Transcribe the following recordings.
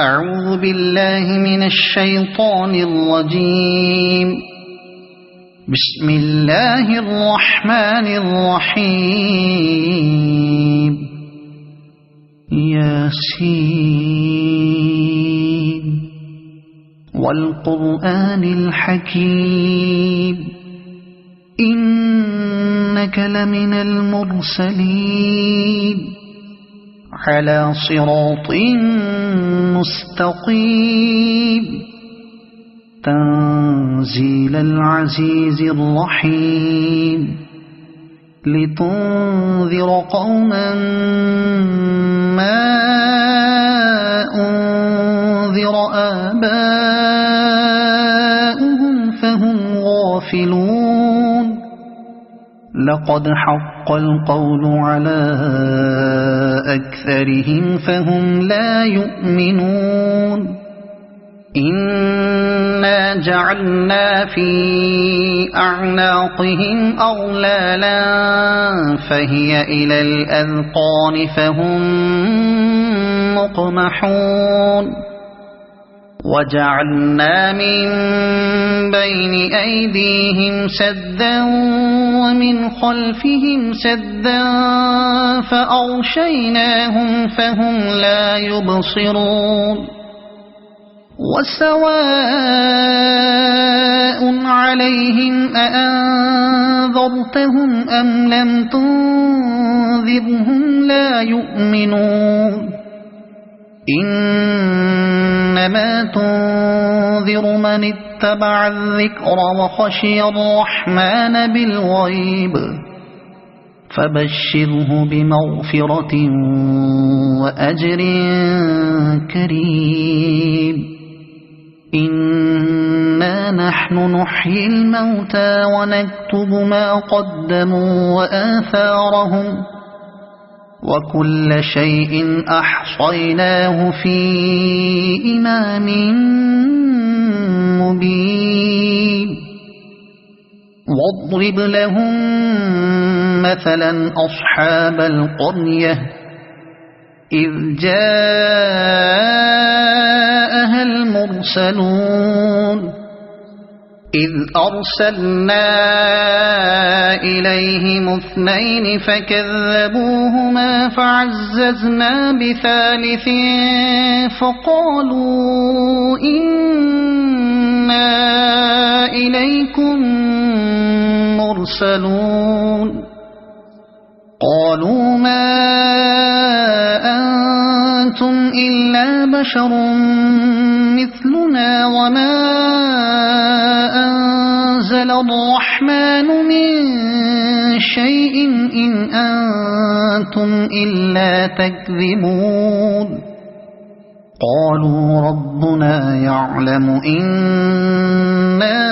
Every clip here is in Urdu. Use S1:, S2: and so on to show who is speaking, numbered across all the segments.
S1: أعوذ بالله من الشيطان الرجيم. بسم الله الرحمن الرحيم. ياسين والقرآن الحكيم إنك لمن المرسلين على صراط مستقيم تنزيل العزيز الرحيم لتنذر قوما ما أنذر آباؤهم فهم غافلون. لقد حق القول على أكثرهم فهم لا يؤمنون. إنا جعلنا في أعناقهم أغلالا فهي إلى الأذقان فهم مقمحون. وجعلنا من بين أيديهم سدا ومن خلفهم سدا فأغشيناهم فهم لا يبصرون. وسواء عليهم أأنذرتهم أم لم تنذرهم لا يؤمنون. إنما تنذر من اتبع الذكر وخشي الرحمن بالغيب فبشره بمغفرة وأجر كريم. إنا نحن نحيي الموتى ونكتب ما قدموا وآثارهم وكل شيء أحصيناه في إمام مبين. واضرب لهم مثلا أصحاب القرية إذ جاءها المرسلون إذ أرسلنا إليهم اثنين فكذبوهما فعززنا بثالث فقالوا إنا إليكم مرسلون. قالوا ما أنتم إلا بشر مثلنا وما أنزل الرحمن من شيء إن أنتم إلا تكذبون. قالوا ربنا يعلم إنا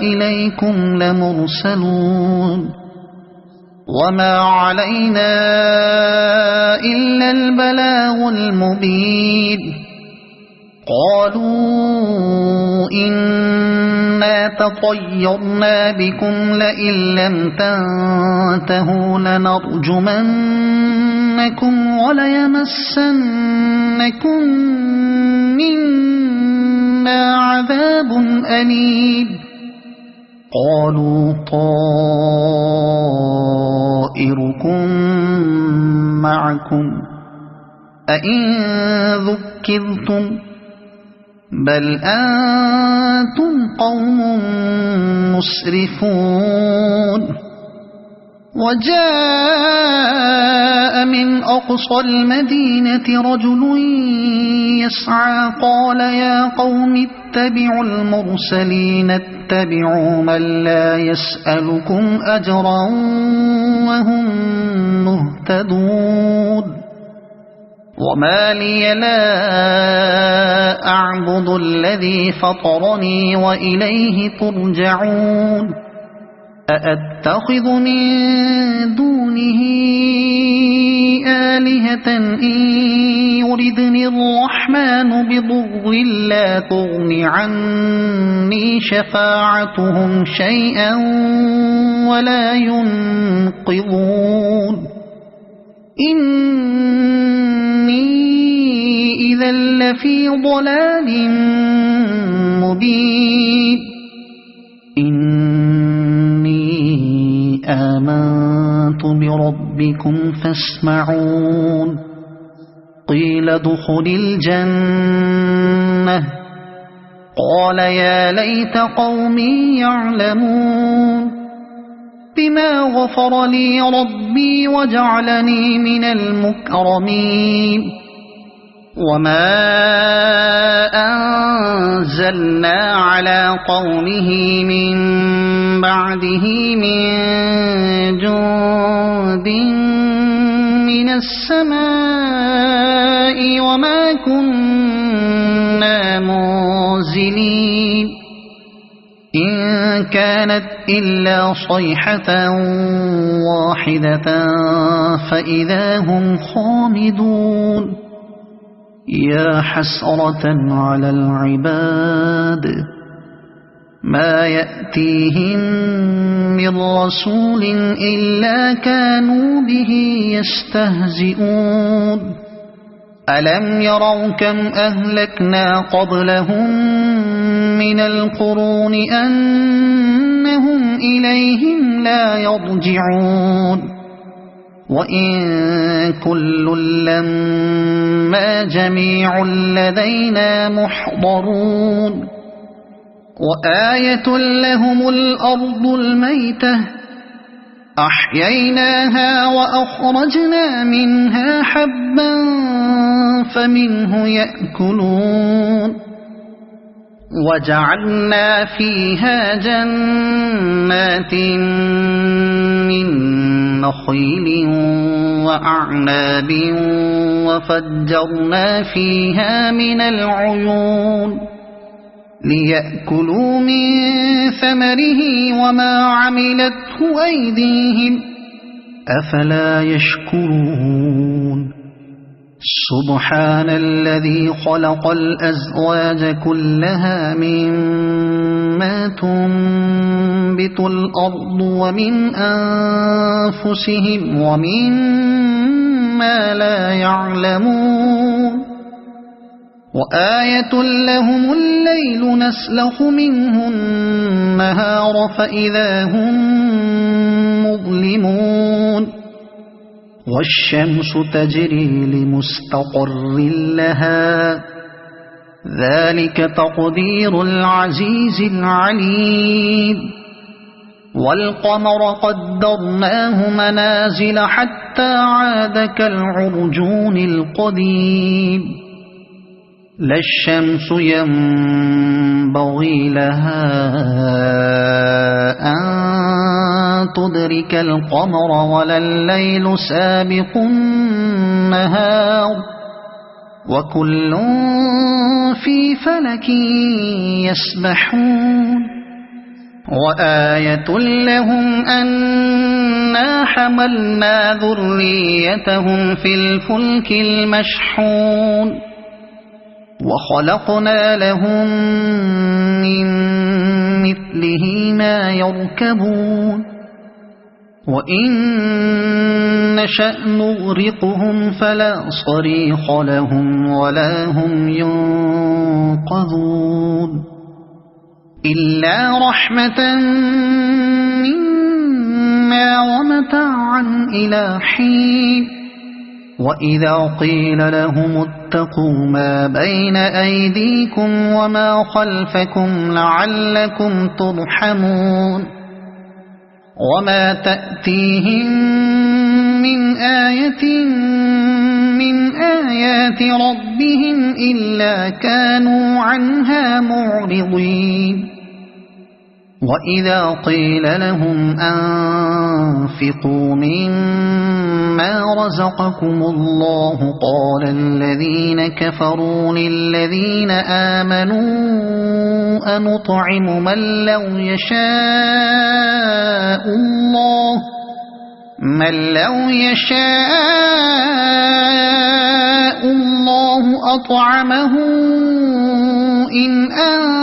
S1: إليكم لمرسلون وما علينا إلا البلاغ المبين. قالوا إنا تطيرنا بكم لئن لم تنتهوا لنرجمنكم وليمسنكم منا عذاب أليم. قالوا طائركم معكم أئن ذكرتم بل أنتم قوم مسرفون. وجاء من أقصى المدينة رجل يسعى قال يا قوم اتبعوا المرسلين اتبعوا من لا يسألكم أجرا وهم مهتدون. وما لي لا أعبد الذي فطرني وإليه ترجعون. أأتخذ من دونه آلهة إن يردني الرحمن بضر لا تغن عني شفاعتهم شيئا ولا ينقذون. إني إذا لفي ضلال مبين إني آمنت بربكم فاسمعون قيل ادخل الجنة قال يا ليت قومي يعلمون بما غفر لي ربي وجعلني من المكرمين وما أنزلنا على قومه من بعده من جند من السماء وما كنا منزلين إن كانت إلا صيحة واحدة فإذا هم خامدون يا حسرة على العباد ما يأتيهم من رسول إلا كانوا به يستهزئون ألم يروا كم أهلكنا قبلهم من القرون أنهم إليهم لا يرجعون وإن كل لما جميع لدينا محضرون وآية لهم الأرض الميتة أحييناها وأخرجنا منها حبا فمنه يأكلون وجعلنا فيها جنات من نخيل وأعناب وفجرنا فيها من العيون ليأكلوا من ثمره وما عملته أيديهم أفلا يشكرون سبحان الذي خلق الأزواج كلها مما تنبت الأرض ومن أنفسهم ومما لا يعلمون وآية لهم الليل نسلخ منه النهار فإذا هم مظلمون والشمس تجري لمستقر لها ذلك تقدير العزيز العليم والقمر قدرناه منازل حتى عاد كالعرجون القديم لا الشمس ينبغي لها أن تدرك القمر ولا الليل سابق النهار وكل في فلك يسبحون وآية لهم أنا حملنا ذريتهم في الفلك المشحون وخلقنا لهم من مثله ما يركبون وإن نشأ نغرقهم فلا صريخ لهم ولا هم ينقذون إلا رحمة منا ومتاعا إلى حين وإذا قيل لهم اتقوا ما بين أيديكم وما خلفكم لعلكم ترحمون وما تأتيهم من آية من آيات ربهم إلا كانوا عنها معرضين وإذا قيل لهم أنفقوا مما رزقكم الله قال الذين كفروا للذين آمنوا أنطعم من لو يشاء الله أطعمه إن أنتم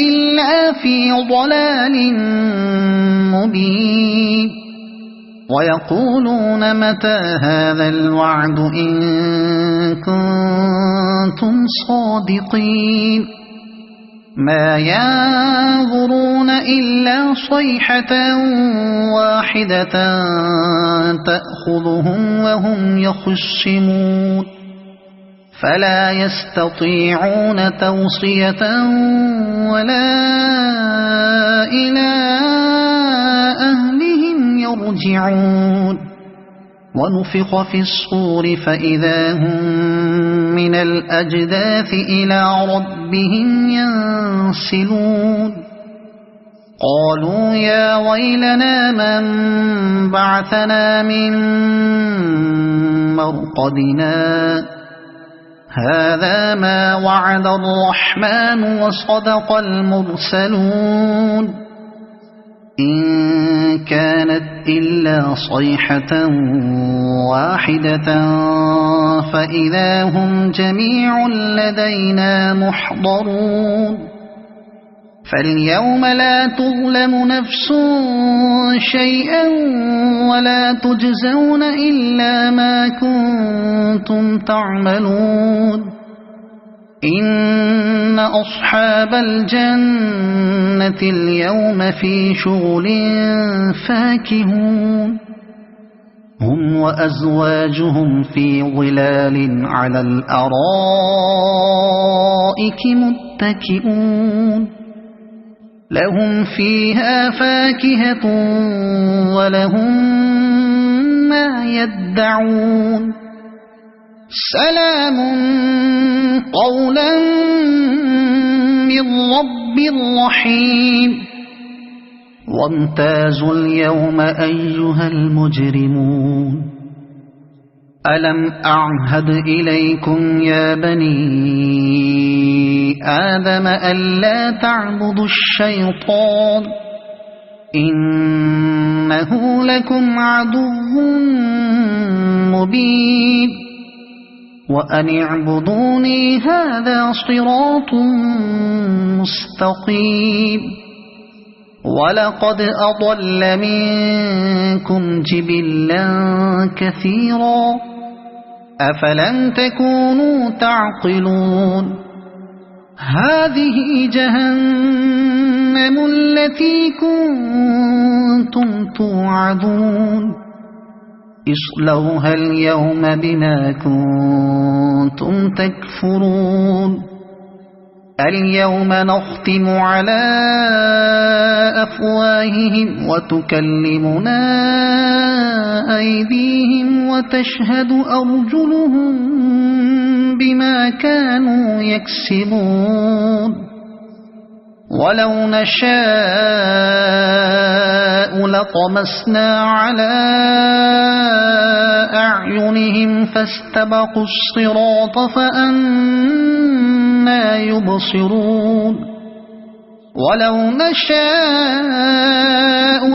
S1: إلا في ضلال مبين ويقولون متى هذا الوعد إن كنتم صادقين ما ينظرون إلا صيحة واحدة تأخذهم وهم يخصمون فلا يستطيعون توصية ولا إلى أهلهم يرجعون ونفخ في الصور فإذا هم من الأجداث إلى ربهم ينسلون قالوا يا ويلنا من بعثنا من مرقدنا هذا ما وعد الرحمن وصدق المرسلون إن كانت إلا صيحة واحدة فإذا هم جميع لدينا محضرون فاليوم لا تظلم نفس شيئا ولا تجزون إلا ما كنتم تعملون إن أصحاب الجنة اليوم في شغل فاكهون هم وأزواجهم في ظلال على الأرائك متكئون لهم فيها فاكهة ولهم ما يدعون سلام قولا من رب رحيم وامتازوا اليوم أيها المجرمون ألم أعهد إليكم يا بني آدم ألا تعبدوا الشيطان إنه لكم عدو مبين وأن اعبدوني هذا صراط مستقيم ولقد أضل منكم جبلا كثيرا أفلم تكونوا تعقلون هذه جهنم التي كنتم توعدون اصلوها اليوم بما كنتم تكفرون اليوم نختم على أفواههم وتكلمنا أيديهم وتشهد أرجلهم بما كانوا يكسبون ولو نشاء لطمسنا على أعينهم فاستبقوا الصراط فأنى يبصرون ولو نشاء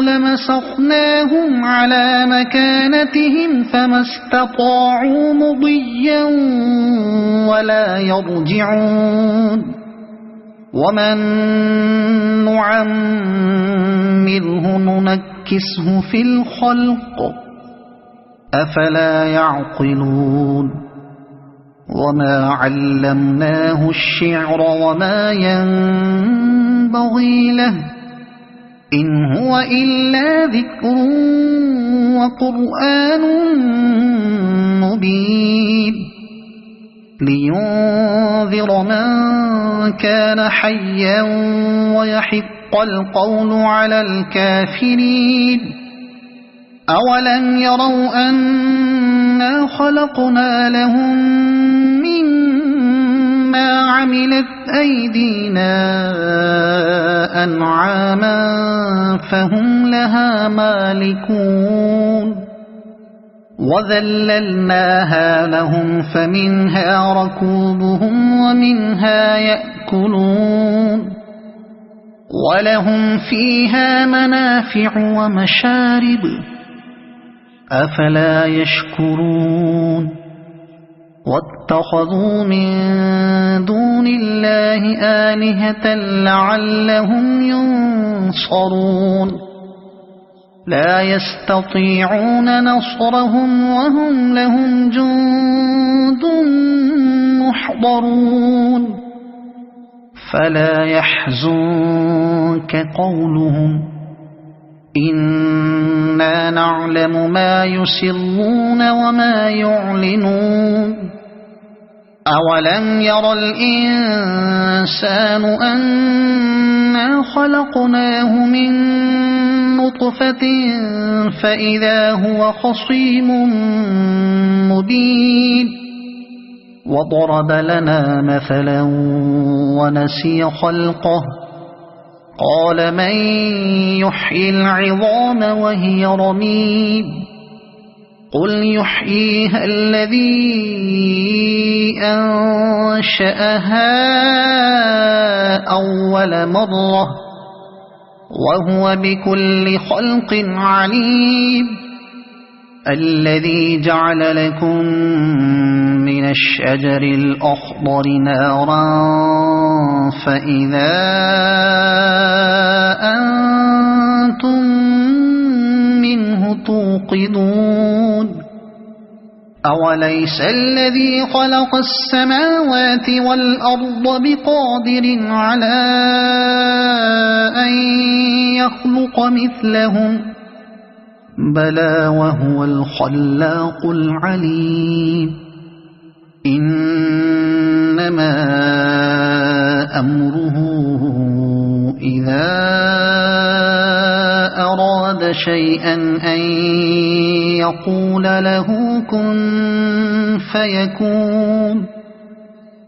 S1: لمسخناهم على مكانتهم فما استطاعوا مضيا ولا يرجعون ومن نعمره ننكسه في الخلق أفلا يعقلون وما علمناه الشعر وما ينبغي له إن هو إلا ذكر وقرآن مبين لينذر من كان حيا ويحق القول على الكافرين أولم يروا أنا خلقنا لهم مما عملت أيدينا أنعاما فهم لها مالكون وذللناها لهم فمنها ركوبهم ومنها يأكلون ولهم فيها منافع ومشارب أفلا يشكرون واتخذوا من دون الله آلهة لعلهم ينصرون لا يستطيعون نصرهم وهم لهم جند محضرون فلا يحزنك قولهم إنا نعلم ما يسرون وما يعلنون أولم ير الإنسان أنا خلقناه من نطفة فإذا هو خصيم مبين وضرب لنا مثلا ونسي خلقه قال من يحيي العظام وهي رميم قل يحييها الذي أنشأها أول مرة وهو بكل خلق عليم الذي جعل لكم من الشجر الأخضر نارا فإذا أنتم منه توقدون أوليس الذي خلق السماوات والأرض بقادر على أن يخلق مثلهم بلى وهو الخلاق العليم إنما أمره إذا أراد شيئا أن يقول له كن فيكون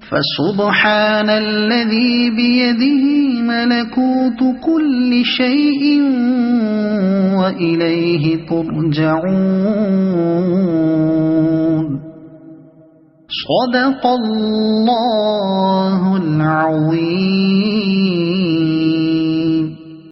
S1: فسبحان الذي بيده ملكوت كل شيء وإليه ترجعون صدق الله العظيم.